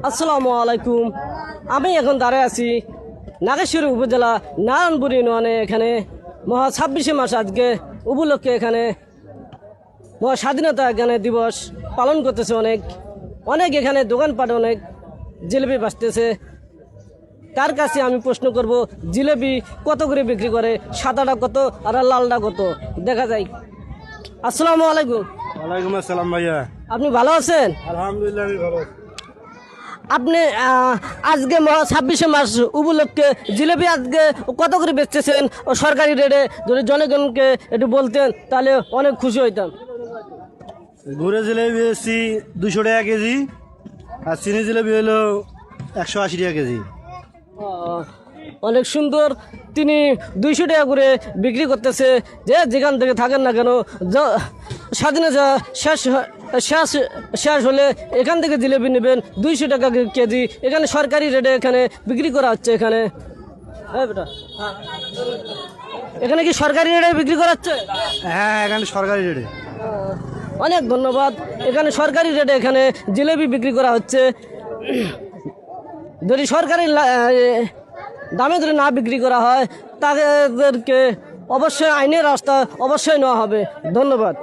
আসসালামু আলাইকুম। আমি এখন দাঁড়ায় আছি নাগেশ্বরী উপজেলা নারায়ণপুর ইউনিয়নে। এখানে মহা 26শে মাস আজকে উপলক্ষে এখানে মহা স্বাধীনতা এখানে দিবস পালন করতেছে। অনেক এখানে দোকানপাট অনেক জিলেপি বাঁচতেছে। তার কাছে আমি প্রশ্ন করব, জিলেপি কত করে বিক্রি করে, সাদাটা কত আর লালটা কত, দেখা যায়। আসসালামু আলাইকুম। ওয়ালাইকুম আসসালাম ভাইয়া। আপনি ভালো আছেন? আলহামদুলিল্লাহ আমি ভালো। আপনি আজকে 26শে মাস উপলক্ষে জিলেপি আজকে কত করে বেচতেছেন সরকারি রেটে? যদি জনগণকে একটু বলতেন তাহলে অনেক খুশি হইতাম। গুড়ে জিলেবি বেশি 200 টাকা কেজি, আর চিনি জিলেবি হলো 180 টাকা কেজি। অনেক সুন্দর। তিনি 200 টাকা করে বিক্রি করতেছে। যেখান থেকে থাকেন না কেন, স্বাধীনতা শেষ হলে এখান থেকে জিলেপি নেবেন 200 টাকা কেজি। এখানে সরকারি রেটে এখানে বিক্রি করা হচ্ছে। এখানে বেটা, এখানে কি সরকারি রেটে বিক্রি করা হচ্ছে? হ্যাঁ, এখানে সরকারি রেটে। অনেক ধন্যবাদ। এখানে সরকারি রেটে এখানে জিলেপি বিক্রি করা হচ্ছে। যদি সরকারি দামে যদি না বিক্রি করা হয় তাদেরকে অবশ্যই আইনের রাস্তা অবশ্যই নেওয়া হবে। ধন্যবাদ।